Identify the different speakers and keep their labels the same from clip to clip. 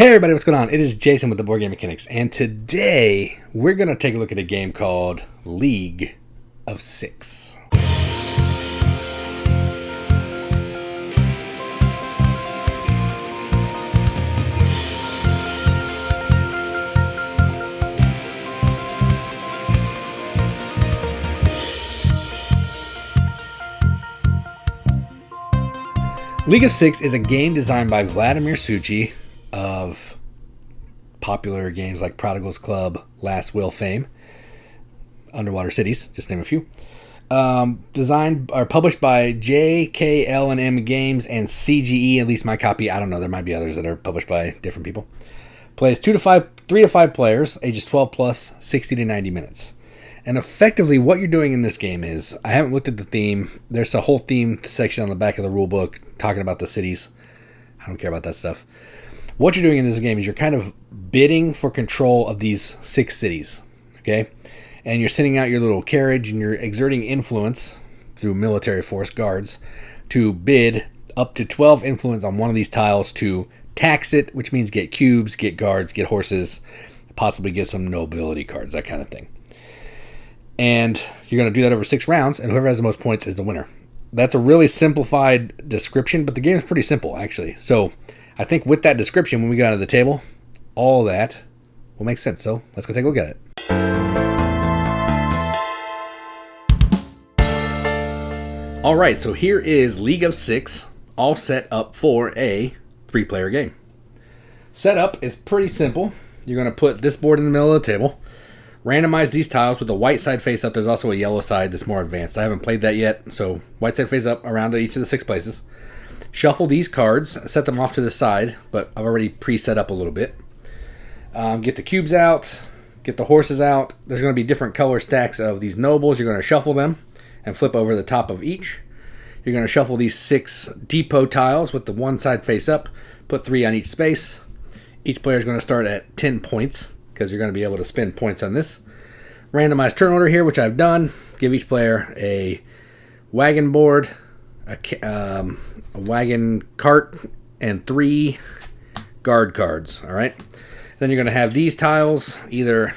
Speaker 1: Hey everybody, what's going on? It is Jason with the Board Game Mechanics, and today we're going to take a look at a game called League of Six. League of Six is a game designed by Vladimir Suchi of popular games like Prodigal's Club, Last Will fame, Underwater Cities, just name a few. Designed or published by JKL&M Games and CGE, at least my copy. I don't know, there might be others that are published by different people. Plays 3 to 5 players, ages 12 plus, 60 to 90 minutes. And effectively, what you're doing in this game is, I haven't looked at the theme. There's a whole theme section on the back of the rule book talking about the cities. I don't care about that stuff. What you're doing in this game is you're kind of bidding for control of these 6 cities, okay? And you're sending out your little carriage and you're exerting influence through military force guards to bid up to 12 influence on one of these tiles to tax it, which means get cubes, get guards, get horses, possibly get some nobility cards, that kind of thing. And you're going to do that over 6 rounds, and whoever has the most points is the winner. That's a really simplified description, but the game is pretty simple, actually. So I think with that description, when we get onto the table, all that will make sense. So let's go take a look at it. All right, so here is League of Six, all set up for a 3-player game. Setup is pretty simple. You're going to put this board in the middle of the table. Randomize these tiles with the white side face up. There's also a yellow side that's more advanced. I haven't played that yet, so white side face up around each of the 6 places. Shuffle these cards, set them off to the side, but I've already pre-set up a little bit. Get the cubes out, get the horses out. There's going to be different color stacks of these nobles. You're going to shuffle them and flip over the top of each. You're going to shuffle these 6 depot tiles with the one side face up, put 3 on each space. Each player is going to start at 10 points, because you're going to be able to spend points on this. Randomized turn order here, which I've done. Give each player a wagon board, a wagon cart, and 3 guard cards. All right. Then you're going to have these tiles either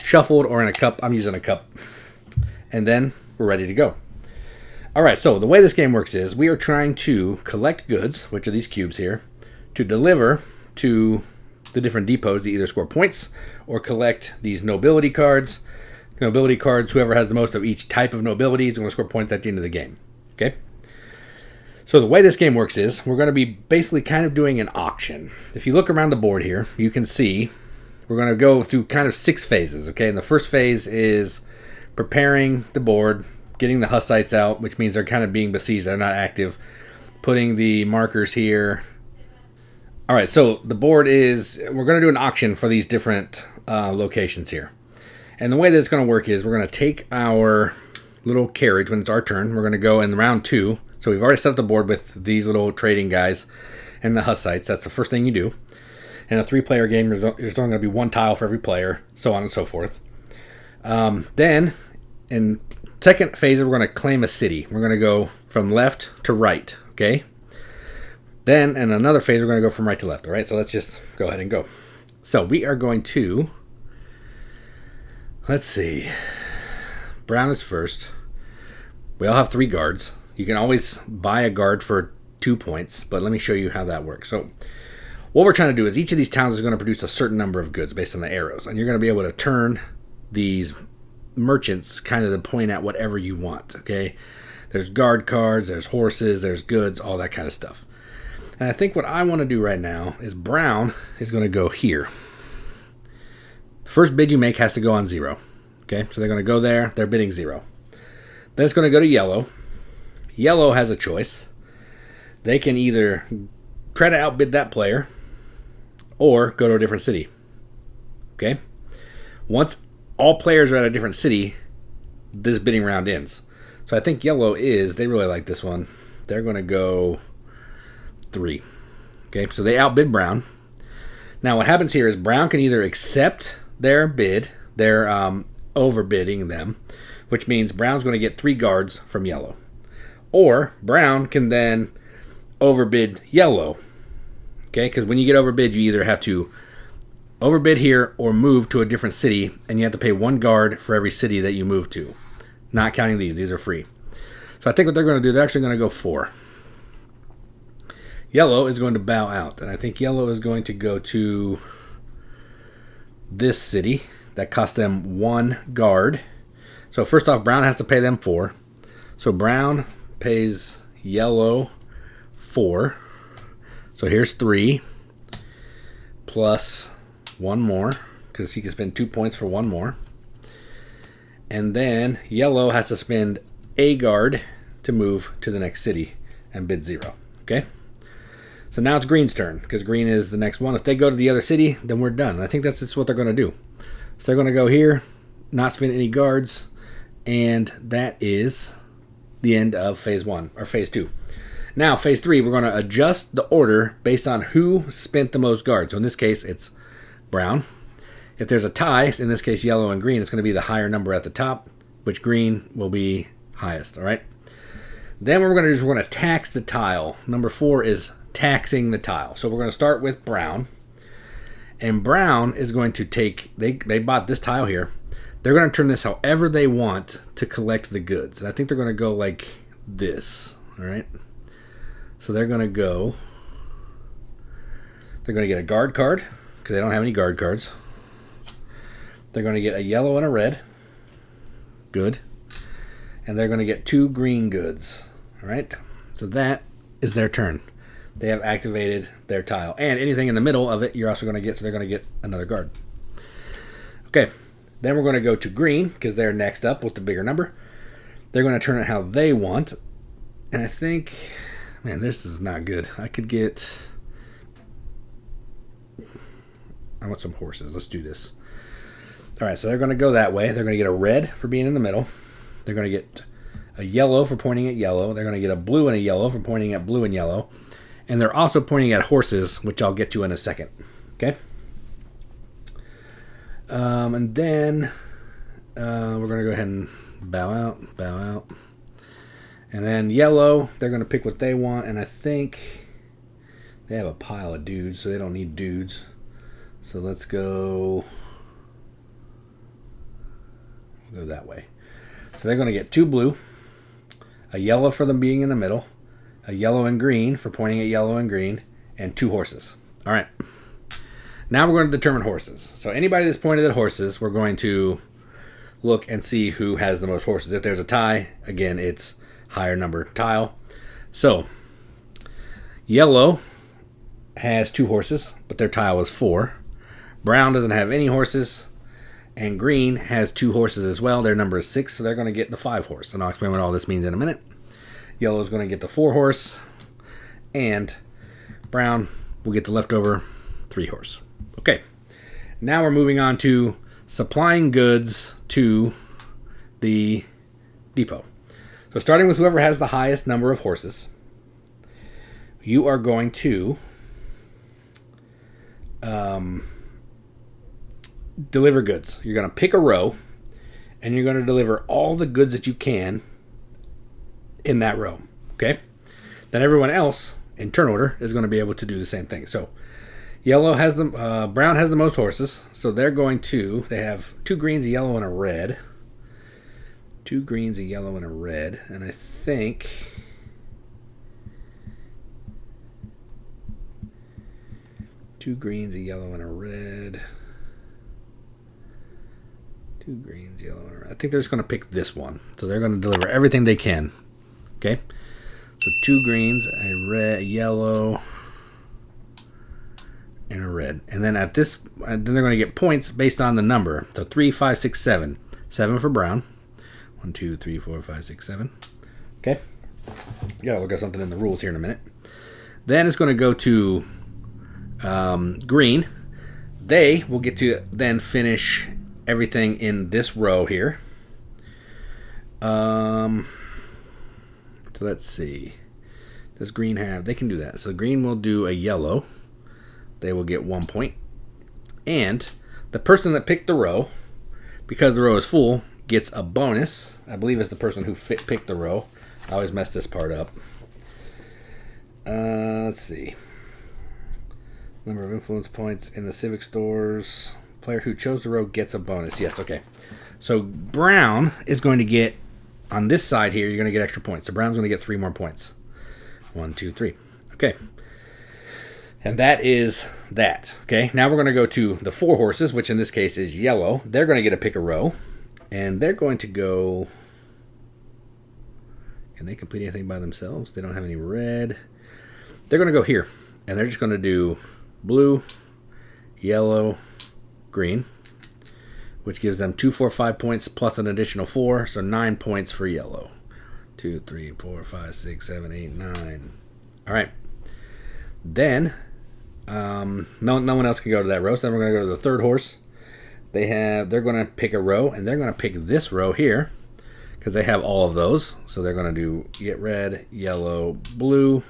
Speaker 1: shuffled or in a cup. I'm using a cup. And then we're ready to go. All right. So the way this game works is we are trying to collect goods, which are these cubes here, to deliver to the different depots to either score points or collect these nobility cards. Nobility cards, whoever has the most of each type of nobility is going to score points at the end of the game. Okay? So the way this game works is we're going to be basically kind of doing an auction. If you look around the board here, you can see we're going to go through kind of 6 phases. Okay? And the first phase is preparing the board, getting the Hussites out, which means they're kind of being besieged. They're not active. Putting the markers here. All right, so the board is, we're going to do an auction for these different locations here. And the way that it's going to work is we're going to take our little carriage when it's our turn. We're going to go in round 2. So we've already set up the board with these little trading guys and the Hussites. That's the first thing you do. In a 3-player game, there's only going to be 1 tile for every player, so on and so forth. Then, in second phase, we're going to claim a city. We're going to go from left to right, okay? Then, in another phase, we're going to go from right to left. All right, so let's just go ahead and go. So we are going to, let's see, brown is first. We all have 3 guards. You can always buy a guard for 2 points, but let me show you how that works. So what we're trying to do is each of these towns is going to produce a certain number of goods based on the arrows, and you're going to be able to turn these merchants kind of to point at whatever you want, okay? There's guard cards, there's horses, there's goods, all that kind of stuff. And I think what I want to do right now is brown is going to go here. First bid you make has to go on 0. Okay, so they're going to go there. They're bidding 0. Then it's going to go to yellow. Yellow has a choice. They can either try to outbid that player or go to a different city. Okay? Once all players are at a different city, this bidding round ends. So I think yellow they really like this one. They're going to go 3. Okay, so they outbid brown. Now what happens here is brown can either accept their bid, they're overbidding them, which means brown's going to get 3 guards from yellow. Or brown can then overbid yellow. Okay, because when you get overbid, you either have to overbid here or move to a different city, and you have to pay 1 guard for every city that you move to. Not counting these. These are free. So I think what they're going to do, they're actually going to go 4. Yellow is going to bow out, and I think yellow is going to go to this city. That costs them 1 guard. So first off, brown has to pay them 4. So brown pays yellow 4. So here's 3 plus 1 more, because he can spend 2 points for 1 more. And then yellow has to spend a guard to move to the next city and bid 0. Okay? So now it's green's turn, because green is the next one. If they go to the other city, then we're done. I think that's just what they're going to do. So they're going to go here, not spend any guards, and that is the end of phase 1, or phase 2. Now, phase 3, we're going to adjust the order based on who spent the most guards. So in this case, it's brown. If there's a tie, in this case yellow and green, it's going to be the higher number at the top, which green will be highest, all right? Then what we're going to do is we're going to tax the tile. Number 4 is taxing the tile. So we're going to start with brown. And brown is going to take, they bought this tile here. They're going to turn this however they want to collect the goods. And I think they're going to go like this, all right? So they're going to go, they're going to get a guard card, because they don't have any guard cards. They're going to get a yellow and a red. Good. And they're going to get 2 green goods. All right? So that is their turn. They have activated their tile. And anything in the middle of it, you're also going to get, so they're going to get another guard. Okay. Then we're going to go to green, because they're next up with the bigger number. They're going to turn it how they want. And I think, man, this is not good. I could get, I want some horses. Let's do this. All right, so they're going to go that way. They're going to get a red for being in the middle. They're going to get a yellow for pointing at yellow. They're going to get a blue and a yellow for pointing at blue and yellow. And they're also pointing at horses, which I'll get to in a second. Okay? And then we're going to go ahead and bow out. And then yellow, they're going to pick what they want. And I think they have a pile of dudes, so they don't need dudes. So let's go that way. So they're going to get 2 blue, a yellow for them being in the middle, a yellow and green for pointing at yellow and green, and 2 horses. All right. Now we're going to determine horses. So anybody that's pointed at horses, we're going to look and see who has the most horses. If there's a tie, again, it's higher number tile. So yellow has 2 horses, but their tile is 4. Brown doesn't have any horses. And green has 2 horses as well. Their number is 6, so they're going to get the 5 horse. And I'll explain what all this means in a minute. Yellow is going to get the 4 horse. And brown will get the leftover 3 horse. Okay. Now we're moving on to supplying goods to the depot. So starting with whoever has the highest number of horses, you are going to deliver goods. You're going to pick a row, and you're going to deliver all the goods that you can in that row. Okay? Then everyone else, in turn order, is going to be able to do the same thing. So yellow has the, brown has the most horses, so they're going to, they have 2 greens, a yellow, and a red. 2 greens, a yellow, and a red. And I think 2 greens, a yellow, and a red. 2 greens, yellow, and a red. I think they're just going to pick this one. So they're going to deliver everything they can. Okay? So 2 greens, a red, a yellow, and a red. And then at this, then they're going to get points based on the number. So 3, 5, 6, 7. 7 for brown. 1, 2, 3, 4, 5, 6, 7. Okay? Yeah, we'll get something in the rules here in a minute. Then it's going to go to green. They will get to then finish everything in this row here. So let's see. Does green have? They can do that. So green will do a yellow. They will get 1 point. And the person that picked the row, because the row is full, gets a bonus. I believe it's the person who picked the row. I always mess this part up. Let's see. Number of influence points in the civic stores. Player who chose the row gets a bonus. Yes, okay. So brown is going to get, on this side here, you're going to get extra points. So brown's going to get 3 more points. 1, 2, 3. Okay. And that is that. Okay, now we're going to go to the 4 horses, which in this case is yellow. They're going to get to pick a row. And they're going to go... Can they complete anything by themselves? They don't have any red. They're going to go here. And they're just going to do blue, yellow, green, which gives them 2, 4, 5 points plus an additional 4, so 9 points for yellow. 2, 3, 4, 5, 6, 7, 8, 9. All right. Then, no one else can go to that row, so then we're going to go to the 3rd horse. They're going to pick a row, and they're going to pick this row here because they have all of those. So they're going to do red, yellow, blue,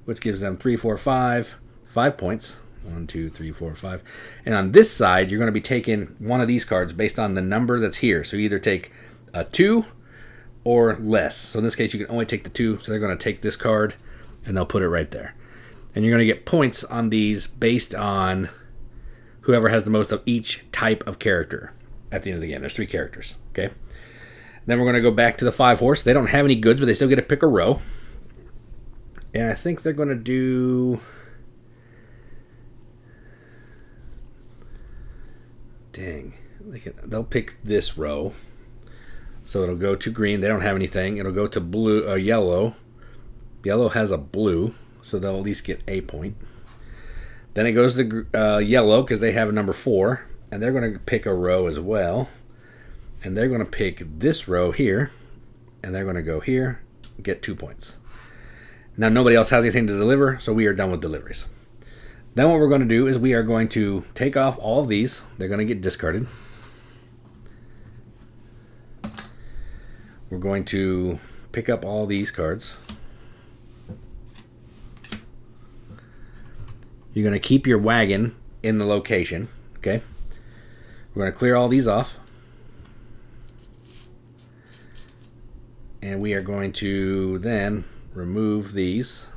Speaker 1: which gives them 3, 4, 5 points. 1, 2, 3, 4, 5. And on this side, you're going to be taking one of these cards based on the number that's here. So you either take a 2 or less. So in this case, you can only take the 2. So they're going to take this card, and they'll put it right there. And you're going to get points on these based on whoever has the most of each type of character at the end of the game. There's 3 characters, okay? Then we're going to go back to the 5 horse. They don't have any goods, but they still get to pick a row. And I think they're going to do... Dang. They'll pick this row. So it'll go to green. They don't have anything. It'll go to blue, yellow. Yellow has a blue, so they'll at least get a point. Then it goes to yellow because they have a number 4. And they're going to pick a row as well. And they're going to pick this row here. And they're going to go here, get 2 points. Now nobody else has anything to deliver, so we are done with deliveries. Then what we're going to do is we are going to take off all of these. They're going to get discarded. We're going to pick up all these cards. You're going to keep your wagon in the location, okay? We're going to clear all these off. And we are going to then remove these.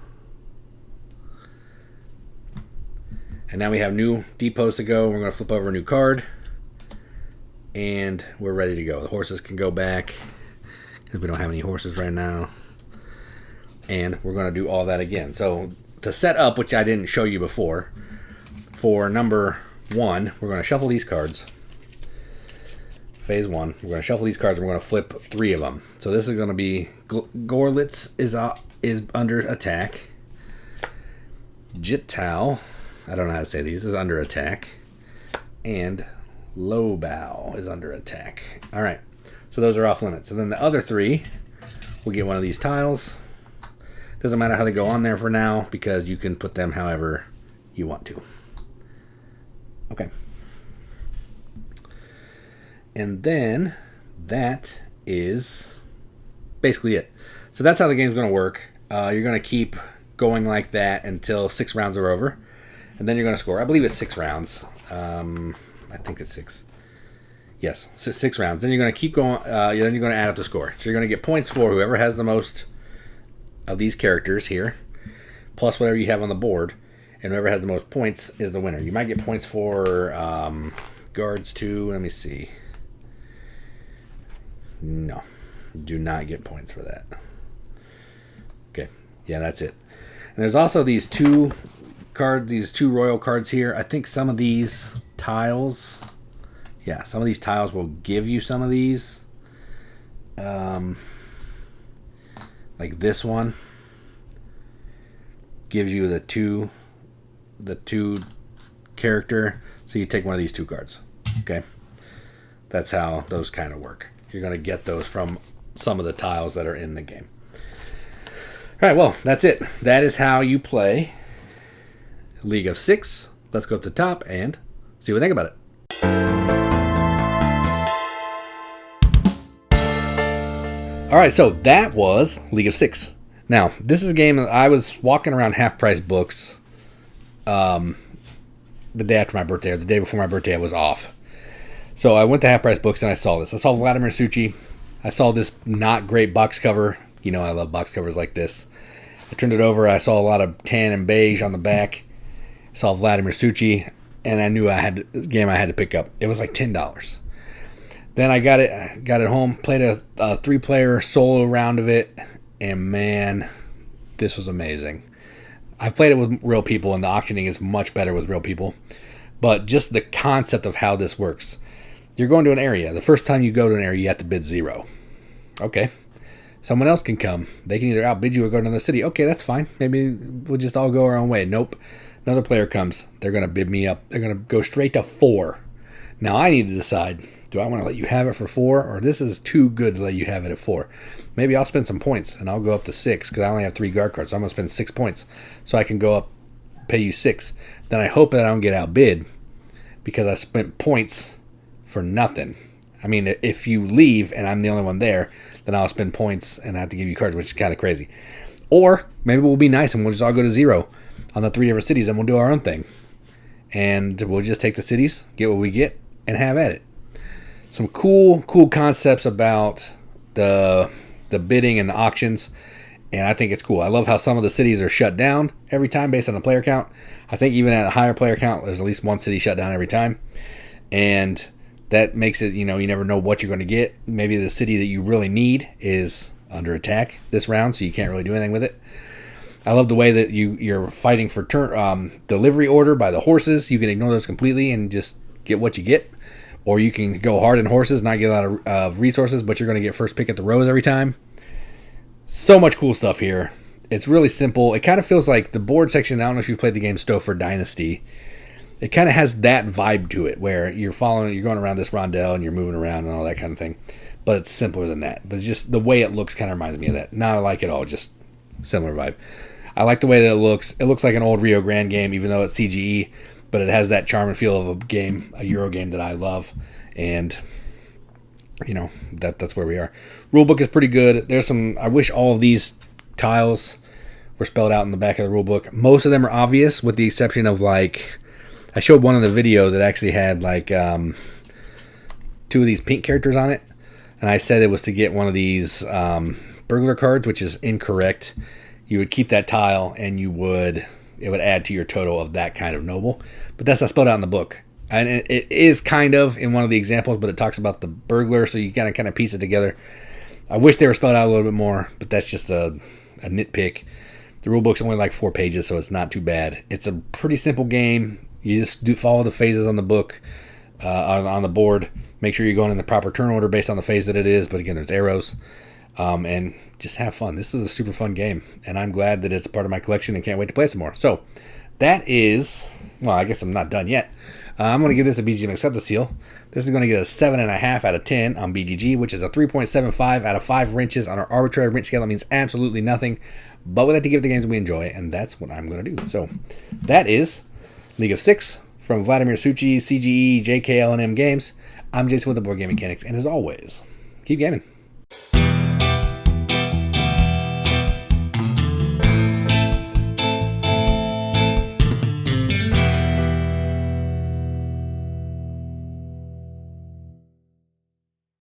Speaker 1: And now we have new depots to go. We're going to flip over a new card. And we're ready to go. The horses can go back because we don't have any horses right now. And we're going to do all that again. So to set up, which I didn't show you before, for number 1, we're going to shuffle these cards. Phase 1. We're going to shuffle these cards and we're going to flip 3 of them. So this is going to be Gorlitz is under attack. Jittal, I don't know how to say these, is under attack. And Lowbow is under attack. All right. So those are off limits. And then the other 3 will get one of these tiles. Doesn't matter how they go on there for now because you can put them however you want to. Okay. And then that is basically it. So that's how the game's going to work. You're going to keep going like that until 6 rounds are over. And then you're going to score. I believe it's 6 rounds. I think it's 6. Yes, 6 rounds. Then you're going to keep going. Then you're going to add up the score. So you're going to get points for whoever has the most of these characters here, plus whatever you have on the board. And whoever has the most points is the winner. You might get points for guards too. Let me see. No, do not get points for that. Okay, yeah, that's it. And there's also these 2 cards, these 2 royal cards here. I think some of these tiles, yeah, some of these tiles will give you some of these. Like this one gives you the two character. So you take one of these 2 cards. Okay, that's how those kind of work. You're going to get those from some of the tiles that are in the game. All right, well, that's it. That is how you play League of 6. Let's go up to the top and see what we think about it. All right, so that was League of 6. Now, this is a game that I was walking around Half Price Books the day after my birthday, or the day before my birthday. I was off. So I went to Half Price Books and I saw this. I saw Vladimir Suchy. I saw this not great box cover. You know I love box covers like this. I turned it over. I saw a lot of tan and beige on the back. saw Vladimir Suchi, and I knew I had this game I had to pick up. It was like $10. Then I got it home, played a 3-player solo round of it, and man, this was amazing. I've played it with real people, and the auctioning is much better with real people. But just the concept of how this works. You're going to an area. The first time you go to an area, you have to bid 0. Okay. Someone else can come. They can either outbid you or go to another city. Okay, that's fine. Maybe we'll just all go our own way. Nope. Another player comes. They're going to bid me up. They're going to go straight to 4. Now I need to decide, do I want to let you have it for 4, or this is too good to let you have it at 4? Maybe I'll spend some points, and I'll go up to 6, because I only have 3 guard cards, so I'm going to spend 6 points, so I can go up, pay you 6. Then I hope that I don't get outbid, because I spent points for nothing. I mean, if you leave, and I'm the only one there, then I'll spend points, and I have to give you cards, which is kind of crazy. Or, maybe we'll be nice, and we'll just all go to 0 on the 3 different cities, and we'll do our own thing. And we'll just take the cities, get what we get, and have at it. Some cool concepts about the bidding and the auctions, and I think it's cool. I love how some of the cities are shut down every time based on the player count. I think even at a higher player count, there's at least one city shut down every time, and that makes it, you never know what you're going to get. Maybe the city that you really need is under attack this round, so you can't really do anything with it. I love the way that you're fighting for delivery order by the horses. You can ignore those completely and just get what you get. Or you can go hard in horses, not get a lot of resources, but you're going to get first pick at the rows every time. So much cool stuff here. It's really simple. It kind of feels like the board section, I don't know if you've played the game Stouffer Dynasty. It kind of has that vibe to it, where you're going around this rondel and you're moving around and all that kind of thing. But it's simpler than that. But it's just the way it looks kind of reminds me of that. Not like it all, just similar vibe. I like the way that it looks. It looks like an old Rio Grande game, even though it's CGE. But it has that charm and feel of a Euro game that I love. And, that's where we are. Rulebook is pretty good. I wish all of these tiles were spelled out in the back of the rulebook. Most of them are obvious, with the exception of, I showed one in the video that actually had, 2 of these pink characters on it. And I said it was to get one of these burglar cards, which is incorrect. You would keep that tile, and it would add to your total of that kind of noble. But that's not spelled out in the book. And it is kind of in one of the examples, but it talks about the burglar, so you gotta kind of piece it together. I wish they were spelled out a little bit more, but that's just a nitpick. The rulebook's only like 4 pages, so it's not too bad. It's a pretty simple game. You just follow the phases on the book, on the board. Make sure you're going in the proper turn order based on the phase that it is, but again, there's arrows. And just have fun. This is a super fun game, and I'm glad that it's a part of my collection and can't wait to play some more. So that is, I guess I'm not done yet. I'm going to give this a BGM Acceptance Seal. This is going to get a 7.5 out of 10 on BGG, which is a 3.75 out of 5 wrenches on our arbitrary wrench scale. That means absolutely nothing, but we like to give the games we enjoy, and that's what I'm going to do. So that is League of Six from Vladimir Suchi, CGE, JKL&M Games. I'm Jason with the Board Game Mechanics, and as always, keep gaming.